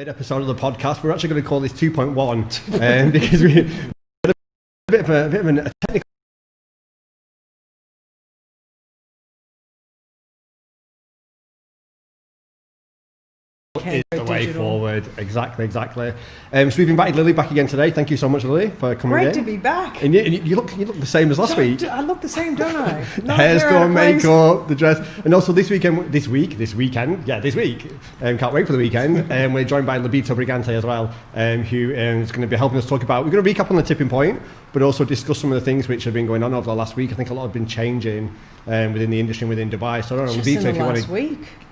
third episode of the podcast. We're actually going to call this 2.1 because we had a bit of a technical. Is the way forward. Exactly. So we've invited Lily back again today. Thank you so much, Lily, for coming in. Great to be back. And you look the same as last week. I look the same, don't I? The hairstyle, makeup, the dress, and also this week. Can't wait for the weekend. And we're joined by Libito Brigante as well, who is going to be helping us talk about. We're going to recap on the tipping point, but also discuss some of the things which have been going on over the last week. I think a lot have been changing within the industry and within Dubai. So I don't know, Libito, if you want to.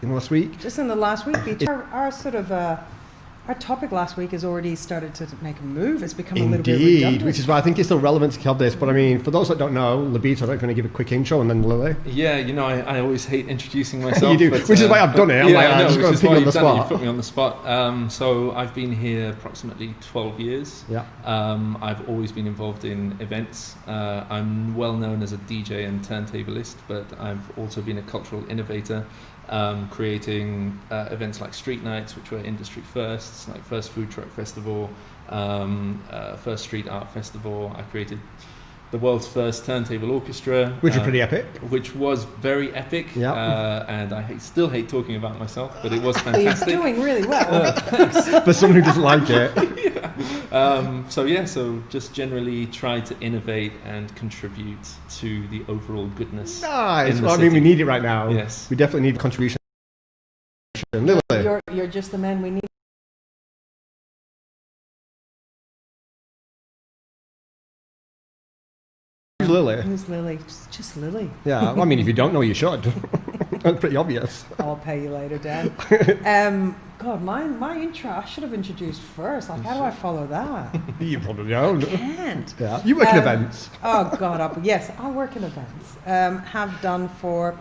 In the last week? Just in the last week. Our sort of our topic last week has already started to make a move. It's become a little bit redundant. Which is why I think it's still relevant to cover this. But I mean, for those that don't know, Libito, I'm going to give a quick intro and then Lily. Yeah, I always hate introducing myself. You do, but, which is why I've done it. I'm just going to put you on the spot. You put me on the spot. So I've been here approximately 12 years. Yeah. I've always been involved in events. I'm well known as a DJ and turntablist, but I've also been a cultural innovator. Creating events like street nights, which were industry firsts, like first food truck festival, first street art festival. I created the world's first turntable orchestra, which was pretty epic. Which was very epic. Yeah. And I still hate talking about myself, but it was fantastic. You're doing really well. For someone who doesn't like it. Yeah. So just generally try to innovate and contribute to the overall goodness. Nice. Well, I mean, we need it right now. Yes. We definitely need contribution. Lily. You're just the man we need. Who's Lily? Who's Lily? Just Lily. Yeah. Well, I mean, if you don't know, you should. That's pretty obvious. I'll pay you later, Dan. God, my intro, I should have introduced first. Like, how do I follow that? You probably don't. I can't. Yeah. You work in events. Oh, God. Yes, I work in events. Have done for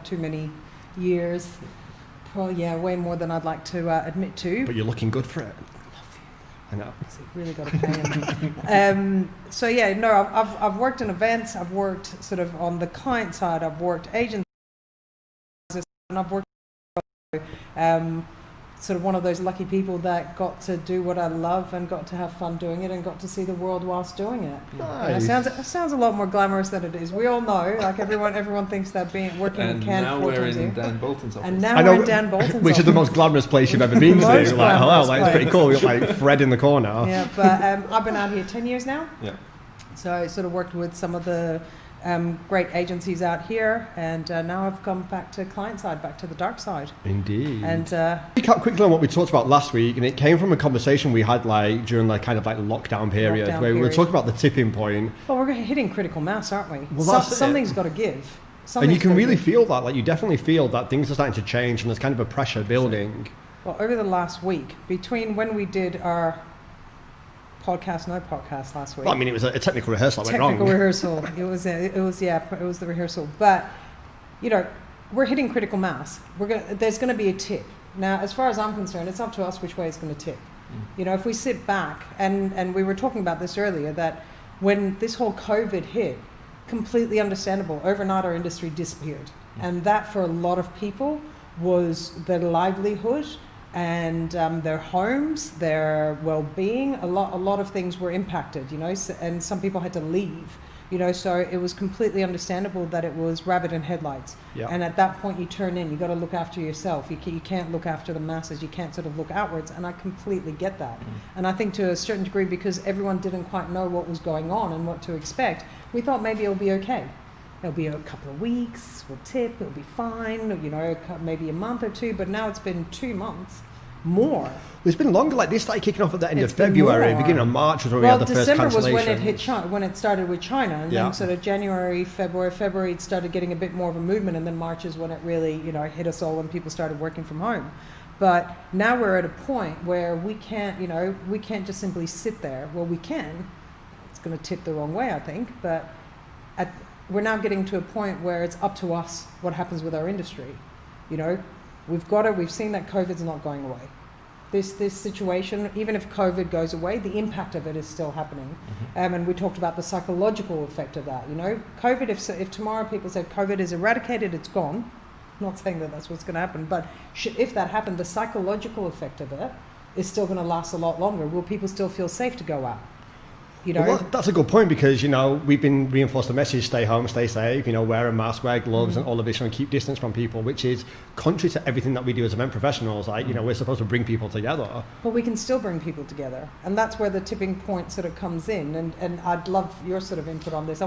too many years. Probably, way more than I'd like to admit to. But you're looking good for it. I know. So you really got to pay me. I've worked in events. I've worked sort of on the client side. I've worked agencies. And I've worked sort of one of those lucky people that got to do what I love and got to have fun doing it and got to see the world whilst doing it. Nice. It sounds a lot more glamorous than it is. We all know, like everyone thinks that working in Cannes. And now we're in Dan Bolton's office. And now we're in Dan Bolton's office. Which is the most glamorous place you've ever been to. Like, hello, like, it's pretty cool. We've got like Fred in the corner. Yeah, but I've been out here 10 years now. Yeah. So I sort of worked with some of the great agencies out here, and now I've come back to client side, back to the dark side. Indeed. And recap quickly on what we talked about last week, and it came from a conversation we had like during the kind of like lockdown period where we were talking about the tipping point. Well, we're hitting critical mass, aren't we? Well, something's got to give. And you can really feel that, like you definitely feel that things are starting to change, and there's kind of a pressure building. Well, over the last week, between when we did our podcast last week. Well, I mean, it was a technical rehearsal. Technical rehearsal. It was the rehearsal. But we're hitting critical mass. There's going to be a tip. Now, as far as I'm concerned, it's up to us which way it's going to tip. If we sit back and we were talking about this earlier, that when this whole COVID hit, completely understandable. Overnight, our industry disappeared, and that for a lot of people was their livelihood. And their homes, their well-being, a lot of things were impacted, and some people had to leave, so it was completely understandable that it was rabbit in headlights. Yeah. And at that point you turn in, you got to look after yourself. You can't look after the masses, you can't sort of look outwards, and I completely get that. And I think to a certain degree, because everyone didn't quite know what was going on and what to expect, we thought maybe it'll be okay. It'll be a couple of weeks, we'll tip, it'll be fine, maybe a month or two, but now it's been 2 months more. It's been longer. Like this started kicking off at the end of February, beginning of March was where we had the December first cancellation. was when it hit China, when it started with China, and then sort of January, February it started getting a bit more of a movement, and then March is when it really, hit us all when people started working from home. But now we're at a point where we can't just simply sit there. Well, we can. It's going to tip the wrong way, I think, but we're now getting to a point where it's up to us what happens with our industry. We've seen that COVID's not going away. This situation, even if COVID goes away, the impact of it is still happening. And we talked about the psychological effect of that. COVID, if tomorrow people said COVID is eradicated, it's gone. I'm not saying that that's what's going to happen, but if that happened, the psychological effect of it is still going to last a lot longer? Will people still feel safe to go out? You know? Well, that's a good point, because, you know, we've been reinforced the message, stay home, stay safe, you know, wear a mask, wear gloves, and all of this, and keep distance from people, which is contrary to everything that we do as event professionals. Like, you know, we're supposed to bring people together. But we can still bring people together. And that's where the tipping point sort of comes in. And I'd love your sort of input on this.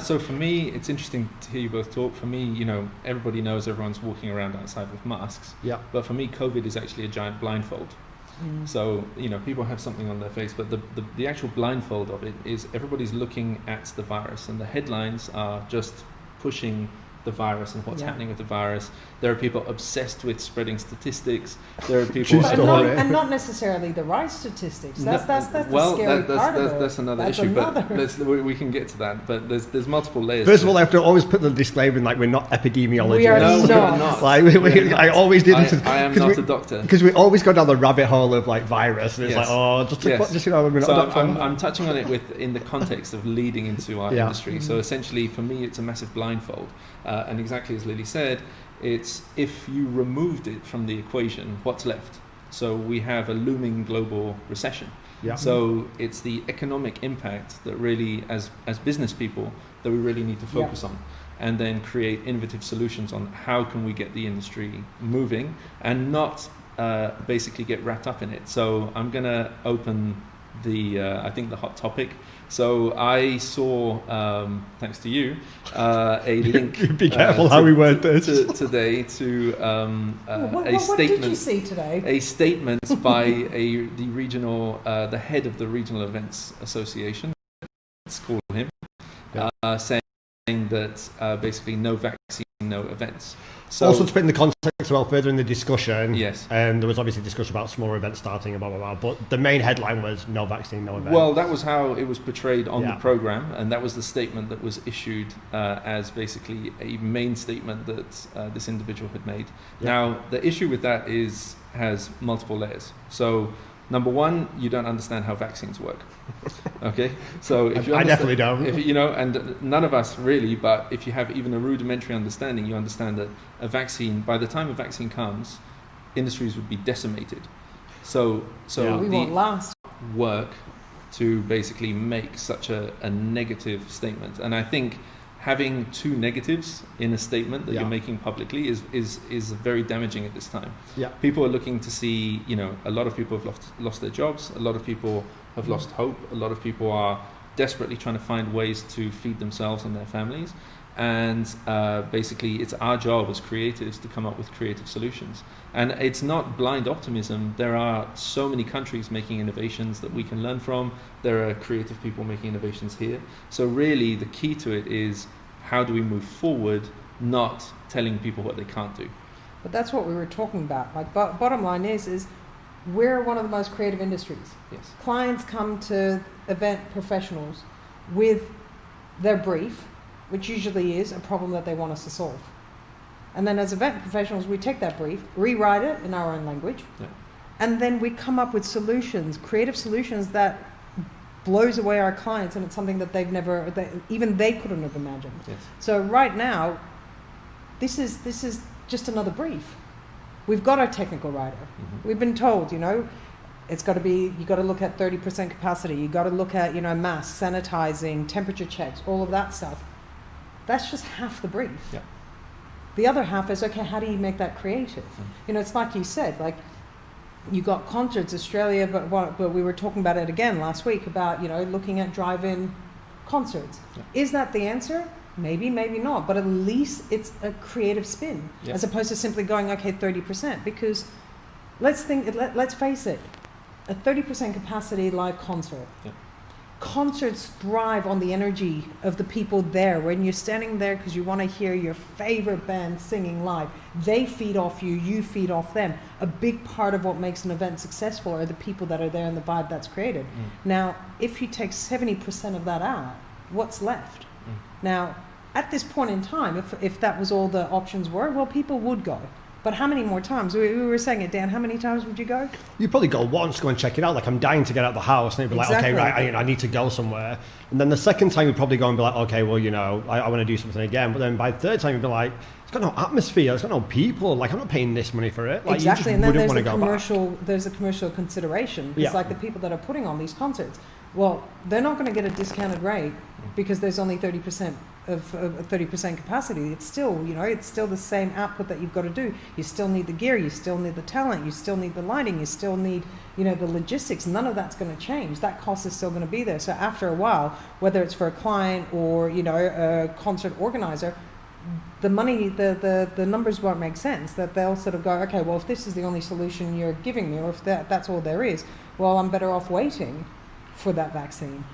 So for me, it's interesting to hear you both talk. For me, you know, everybody knows everyone's walking around outside with masks. Yeah. But for me, COVID is actually a giant blindfold. So, you know, people have something on their face, but the actual blindfold of it is everybody's looking at the virus, and the headlines are just pushing the virus and what's happening with the virus. There are people obsessed with spreading statistics. There are people and not necessarily the right statistics. That's the scary part of it. That's another issue. But we can get to that. But there's multiple layers. First of all, I have to always put the disclaimer in, like, we're not epidemiologists. We are not. Like, I always did. I am not a doctor. Because we always go down the rabbit hole of, like, virus, and it's like, just you know, we're not so a doctor. I'm touching on it in the context of leading into our industry. So essentially, for me, it's a massive blindfold. And exactly as Lily said, it's if you removed it from the equation, what's left? So we have a looming global recession. Yeah. So it's the economic impact that really, as business people, that we really need to focus on, and then create innovative solutions on how can we get the industry moving and not basically get wrapped up in it. So I'm going to open I think the hot topic. So I saw, thanks to you, a link. Be careful how we word this today to a statement. What did you see today? A statement by the head of the Regional Events Association. Let's call him, saying that basically no vaccine, no events. So, also, to put in the context as well, further in the discussion, yes, there was obviously discussion about smaller events starting and blah, blah, blah, but the main headline was no vaccine, no event. Well, that was how it was portrayed on the programme, and that was the statement that was issued as basically a main statement that this individual had made. Yeah. Now, the issue with that has multiple layers. So, number one, you don't understand how vaccines work. Okay, so if you I definitely don't. If, you know, and none of us really, but if you have even a rudimentary understanding, you understand that a vaccine, by the time a vaccine comes, industries would be decimated. So we won't last. Work to basically make such a negative statement, and I think having two negatives in a statement that you're making publicly is very damaging at this time. Yeah. People are looking to see, you know, a lot of people have lost their jobs, a lot of people have lost hope, a lot of people are desperately trying to find ways to feed themselves and their families. And basically it's our job as creatives to come up with creative solutions. And it's not blind optimism. There are so many countries making innovations that we can learn from. There are creative people making innovations here. So really the key to it is how do we move forward, not telling people what they can't do. But that's what we were talking about. Like, bottom line is we're one of the most creative industries. Yes. Clients come to event professionals with their brief, which usually is a problem that they want us to solve. And then as event professionals, we take that brief, rewrite it in our own language, and then we come up with solutions, creative solutions that blows away our clients, and it's something that even they couldn't have imagined. Yes. So right now, this is just another brief. We've got our technical writer. Mm-hmm. We've been told, you know, it's got to be, you got to look at 30% capacity. You got to look at, you know, masks, sanitizing, temperature checks, all of that stuff. That's just half the brief. Yeah. The other half is, okay, how do you make that creative? Mm-hmm. You know, it's like you said, like, you got concerts, Australia, but we were talking about it again last week about, you know, looking at drive-in concerts. Yeah. Is that the answer? Maybe, maybe not, but at least it's a creative spin, as opposed to simply going, okay, 30%, because let's face it, a 30% capacity live concert. Yeah. Concerts thrive on the energy of the people there. When you're standing there because you want to hear your favorite band singing live, they feed off you, you feed off them. A big part of what makes an event successful are the people that are there and the vibe that's created. Now, if you take 70% of that out, what's left? Now, at this point in time, if that was all the options were, well, people would go. But how many more times? We were saying it, Dan, how many times would you go? You'd probably go once, go and check it out. Like, I'm dying to get out of the house. And they'd be like, okay, right, I need to go somewhere. And then the second time you'd probably go and be like, okay, well, you know, I want to do something again. But then by the third time you'd be like, it's got no atmosphere, it's got no people. Like, I'm not paying this money for it. Like, exactly, you and just then wouldn't want to go back. there's a commercial consideration. It's like the people that are putting on these concerts. Well, they're not going to get a discounted rate because there's only 30% of 30% capacity. It's still, it's still the same output that you've got to do. You still need the gear, you still need the talent, you still need the lighting, you still need, the logistics. None of that's going to change. That cost is still going to be there. So after a while, whether it's for a client or, a concert organizer, the money, the numbers won't make sense. That they'll sort of go, okay, well, if this is the only solution you're giving me, or if that's all there is, well, I'm better off waiting for that vaccine.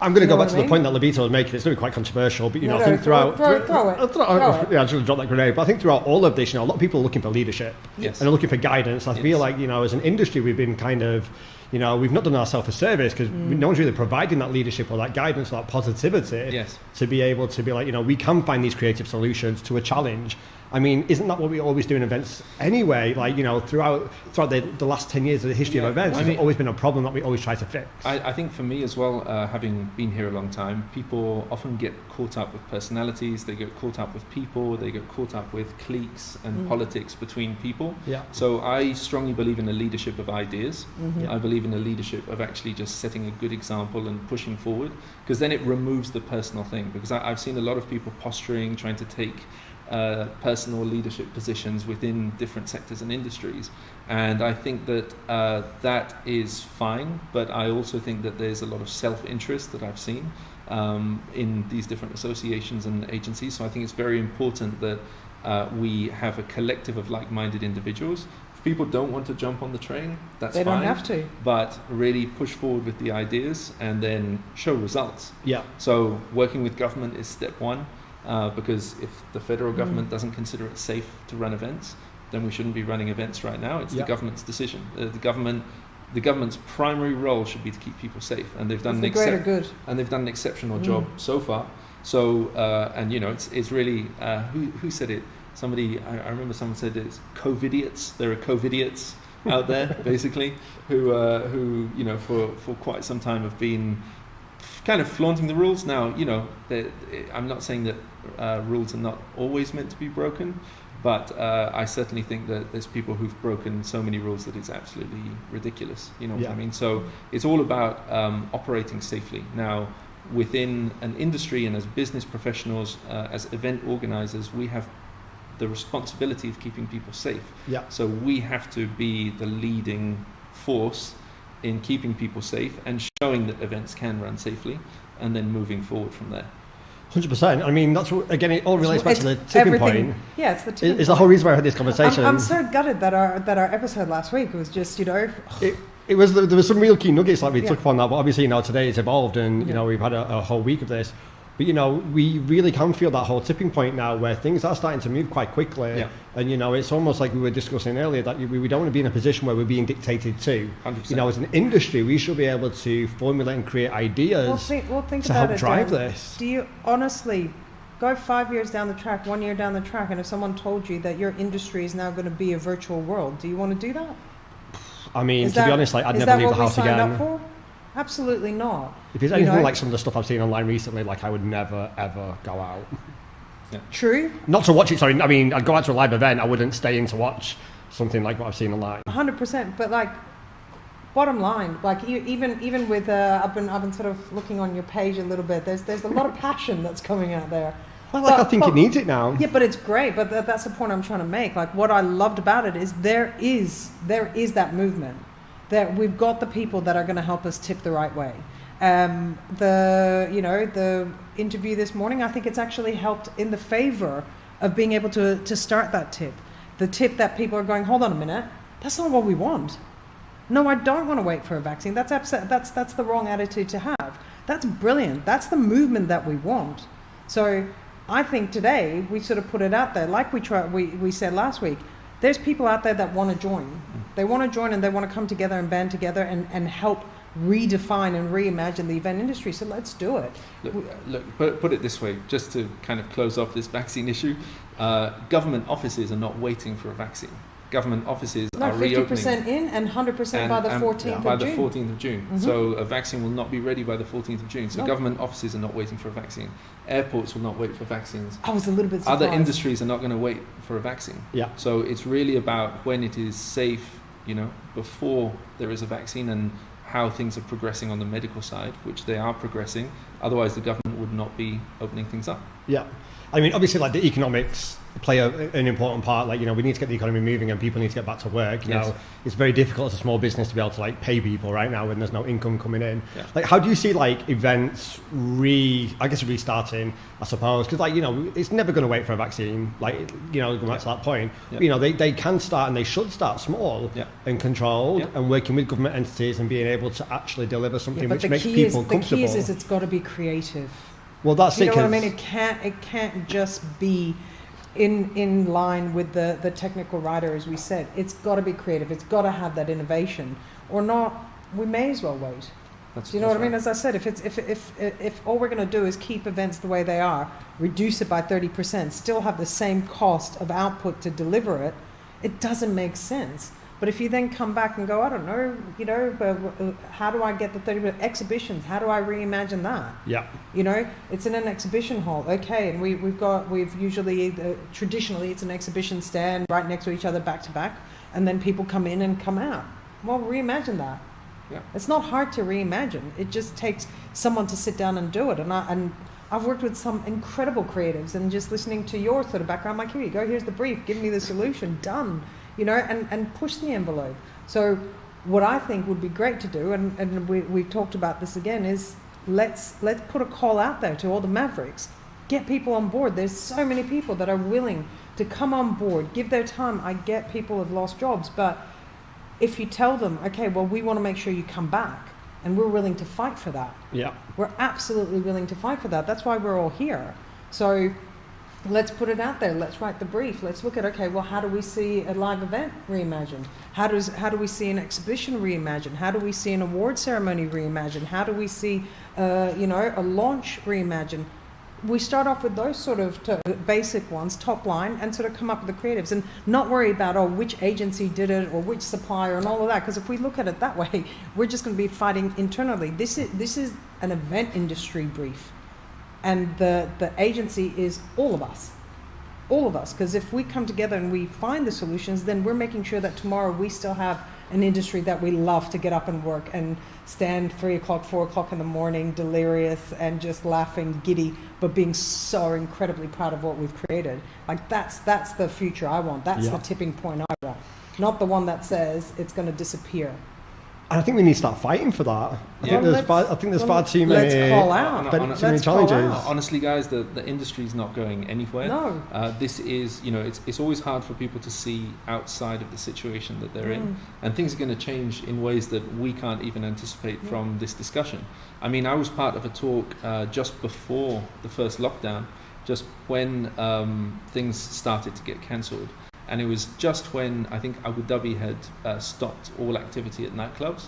I'm going to go back to the point that Lobito was making. It's going to be quite controversial, but I think throughout, throw it. Yeah, I'm just going to drop that grenade. But I think throughout all of this, a lot of people are looking for leadership, yes, and they're looking for guidance. I feel like, as an industry, we've been kind of, we've not done ourselves a service because no one's really providing that leadership or that guidance or that positivity to be able to be like, we can find these creative solutions to a challenge. I mean, isn't that what we always do in events anyway? Like, throughout the last 10 years of the history of events, there's always been a problem that we always try to fix. I think for me as well, having been here a long time, people often get caught up with personalities, they get caught up with people, they get caught up with cliques and politics between people. Yeah. So I strongly believe in a leadership of ideas. I believe in a leadership of actually just setting a good example and pushing forward, because then it removes the personal thing. Because I've seen a lot of people posturing, trying to take personal leadership positions within different sectors and industries, and I think that that is fine, but I also think that there's a lot of self-interest that I've seen in these different associations and agencies. So I think it's very important that we have a collective of like-minded individuals. If people don't want to jump on the train, that's fine. They don't have to. But really push forward with the ideas and then show results. Yeah. So working with government is step one. Because if the federal government doesn't consider it safe to run events, then we shouldn't be running events right now. It's the government's decision. The government's primary role should be to keep people safe, and they've done an exceptional job so far. So and it's really who said it? Somebody I remember someone said it's COVIDiots. There are COVIDiots out there basically who for quite some time have been kind of flaunting the rules. Now, I'm not saying that rules are not always meant to be broken, but I certainly think that there's people who've broken so many rules that it's absolutely ridiculous. You know what I mean? So it's all about operating safely. Now, within an industry and as business professionals, as event organizers, we have the responsibility of keeping people safe. Yeah. So we have to be the leading force in keeping people safe and showing that events can run safely, and then moving forward from there. 100%. I mean, that's what, again, it all relates back to the tipping point. Yeah, it's the tipping point. It's the whole reason why I had this conversation. I'm so gutted that our episode last week was just, It was there was some real key nuggets like we took upon that, but obviously today it's evolved and we've had a whole week of this. But we really can feel that whole tipping point now where things are starting to move quite quickly. Yeah. And it's almost like we were discussing earlier that we don't want to be in a position where we're being dictated to. 100%. As an industry, we should be able to formulate and create ideas think to help drive this. Do you honestly go 5 years down the track, 1 year down the track, and if someone told you that your industry is now going to be a virtual world, do you want to do that? I mean, to be honest, I'd never leave the house again. Up for? Absolutely not. If it's anything like some of the stuff I've seen online recently, I would never ever go out. Yeah. True. Not to watch it. Sorry, I mean, I'd go out to a live event. I wouldn't stay in to watch something like what I've seen online. 100%. But bottom line, even with I've been sort of looking on your page a little bit. There's a lot of passion that's coming out there. Well, I think it needs it now. Yeah, but it's great. But that's the point I'm trying to make. What I loved about it is there is that movement. That we've got the people that are going to help us tip the right way. The interview this morning, I think it's actually helped in the favor of being able to start that tip. The tip that people are going, hold on a minute, that's not what we want. No, I don't want to wait for a vaccine. That's the wrong attitude to have. That's brilliant. That's the movement that we want. So I think today we sort of put it out there, like we said last week. There's people out there that want to join. They want to join and they want to come together and band together and help redefine and reimagine the event industry. So let's do it. Look, put it this way, just to kind of close off this vaccine issue. Government offices are not waiting for a vaccine. government offices No, are reopening. 50% in and 100% by the 14th of June. By the 14th of June. Mm-hmm. So a vaccine will not be ready by the 14th of June. So No. government offices are not waiting for a vaccine. Airports will not wait for vaccines. I was a little bit surprised. Other industries are not going to wait for a vaccine. Yeah. So it's really about when it is safe, before there is a vaccine, and how things are progressing on the medical side, which they are progressing. Otherwise, the government would not be opening things up. Yeah. I mean, obviously, like the economics play an important part. Like, we need to get the economy moving and people need to get back to work. You know, it's very difficult as a small business to be able to like pay people right now when there's no income coming in. Yeah. Like, how do you see like events restarting, I suppose? Because it's never going to wait for a vaccine. Like, going back to that point, they can start and they should start small and controlled and working with government entities and being able to actually deliver something which makes people comfortable. The key is it's got to be creative. Well, that's you know what I mean? It can't just be in line with the technical writer, as we said. It's got to be creative. It's got to have that innovation, or not. We may as well wait. You know what I mean? As I said, if all we're going to do is keep events the way they are, reduce it by 30%, still have the same cost of output to deliver it, it doesn't make sense. But if you then come back and go, I don't know, but how do I get the 30% exhibitions? How do I reimagine that? Yeah. It's in an exhibition hall. Okay, and we've usually, traditionally, it's an exhibition stand right next to each other, back to back, and then people come in and come out. Well, reimagine that. Yeah. It's not hard to reimagine. It just takes someone to sit down and do it. And I've worked with some incredible creatives, and just listening to your sort of background, I'm like, here you go, here's the brief, give me the solution, done. And push the envelope. So what I think would be great to do, and we've talked about this again, is let's put a call out there to all the Mavericks. Get people on board. There's so many people that are willing to come on board, give their time. I get people have lost jobs, but if you tell them, okay, well, we want to make sure you come back, and we're willing to fight for that. Yeah. We're absolutely willing to fight for that. That's why we're all here. So let's put it out there. Let's write the brief. Let's look at, okay, well, how do we see a live event reimagined? How do we see an exhibition reimagined? How do we see an award ceremony reimagined? How do we see, a launch reimagined? We start off with those sort of basic ones, top line, and sort of come up with the creatives, and not worry about, which agency did it or which supplier and all of that. Because if we look at it that way, we're just going to be fighting internally. This is an event industry brief. And the agency is all of us, because if we come together and we find the solutions, then we're making sure that tomorrow we still have an industry that we love to get up and work and stand 3 o'clock, 4 o'clock in the morning, delirious and just laughing, giddy, but being so incredibly proud of what we've created. Like that's the future I want. That's the tipping point I want, not the one that says it's going to disappear. And I think we need to start fighting for that. I think there's far too many. Let's call out. Too many challenges. Honestly, guys, the industry is not going anywhere. No. This is, it's always hard for people to see outside of the situation that they're in, and things are going to change in ways that we can't even anticipate from this discussion. I mean, I was part of a talk just before the first lockdown, just when things started to get cancelled. And it was just when I think Abu Dhabi had stopped all activity at nightclubs.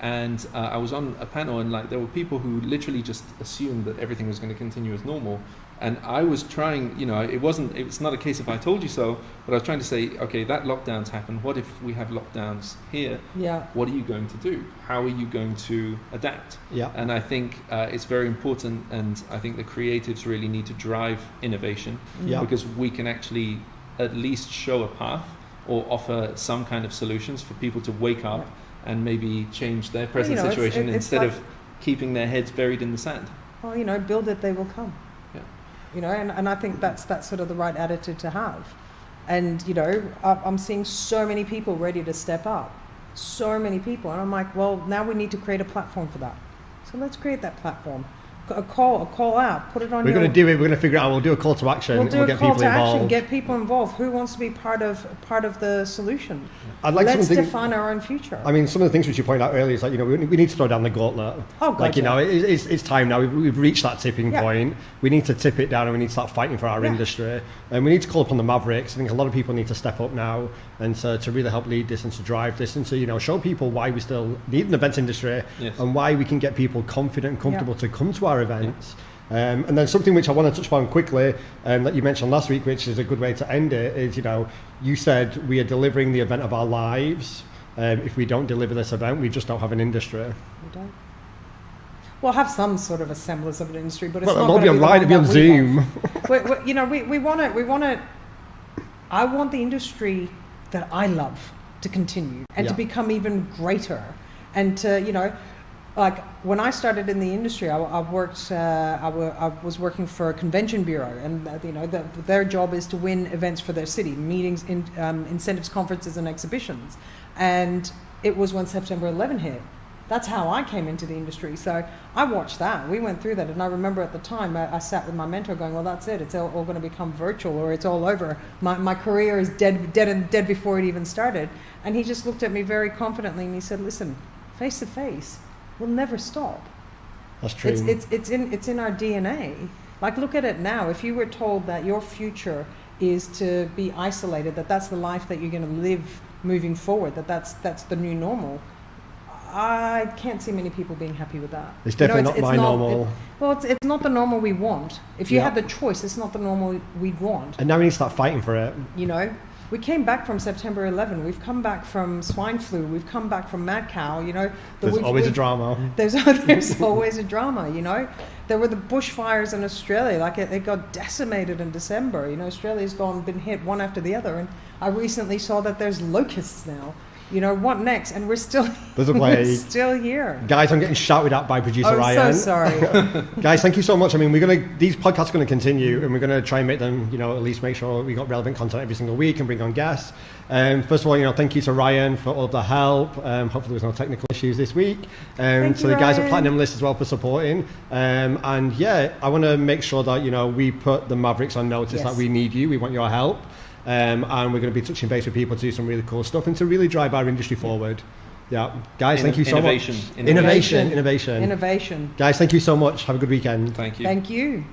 And I was on a panel, and there were people who literally just assumed that everything was going to continue as normal. And I was trying, it's not a case of I told you so, but I was trying to say, okay, that lockdown's happened. What if we have lockdowns here? Yeah. What are you going to do? How are you going to adapt? Yeah. And I think it's very important, and I think the creatives really need to drive innovation, because we can actually at least show a path or offer some kind of solutions for people to wake up and maybe change their present situation instead of keeping their heads buried in the sand. Well, build it, they will come. Yeah. And I think that's sort of the right attitude to have. And, I'm seeing so many people ready to step up. So many people. And I'm like, well, now we need to create a platform for that. So let's create that platform. A call out, put it on. We're going to do it. We're going to figure it out. We'll do a call to action. We'll do a get call people to involved. action. Get people involved. Who wants to be part of the solution? Let's define our own future. I mean, some of the things which you pointed out earlier is we need to throw down the gauntlet. Oh, God, it's time now. We've reached that tipping point. We need to tip it down, and we need to start fighting for our industry. And we need to call upon the Mavericks. I think a lot of people need to step up now and to really help lead this and to drive this and to show people why we still need an events industry and why we can get people confident and comfortable to come to our events. And then something which I want to touch upon quickly, that you mentioned last week, which is a good way to end it, is, you said we are delivering the event of our lives. If we don't deliver this event, we just don't have an industry. We don't. We'll have some sort of a semblance of an industry, but it's not it'll going be to be online, it'll be on Zoom. we want it. I want the industry that I love to continue and to become even greater, and to like when I started in the industry, I was working for a convention bureau, and their job is to win events for their city, meetings, incentives, conferences, and exhibitions. And it was when September 11 hit. That's how I came into the industry. So I watched that. We went through that, and I remember at the time I sat with my mentor going, "Well, that's it. It's all going to become virtual, or it's all over. My career is dead before it even started." And he just looked at me very confidently, and he said, "Listen, face to face, we'll never stop." That's true. It's in our DNA. Like, look at it now. If you were told that your future is to be isolated, that's the life that you're going to live moving forward, that's the new normal, I can't see many people being happy with that. It's definitely not my normal. It's not the normal we want. If you had the choice, it's not the normal we'd want. And now we need to start fighting for it. We came back from September 11. We've come back from swine flu. We've come back from mad cow. There's always a drama. There's always a drama. There were the bushfires in Australia. Like it got decimated in December. Australia's been hit one after the other. And I recently saw that there's locusts now. What next? And we're still we're still here. Guys, I'm getting shouted at by producer Ryan. I'm so sorry. Guys, thank you so much. I mean, these podcasts are going to continue, and we're going to try and make them, at least make sure we got relevant content every single week and bring on guests. First of all, thank you to Ryan for all the help. Hopefully there was no technical issues this week. To the guys at Platinum List as well for supporting. I want to make sure that, we put the Mavericks on notice that we need you. We want your help. And we're going to be touching base with people to do some really cool stuff and to really drive our industry forward. Yeah, guys, thank you so much. Innovation. Guys, thank you so much. Have a good weekend. Thank you. Thank you.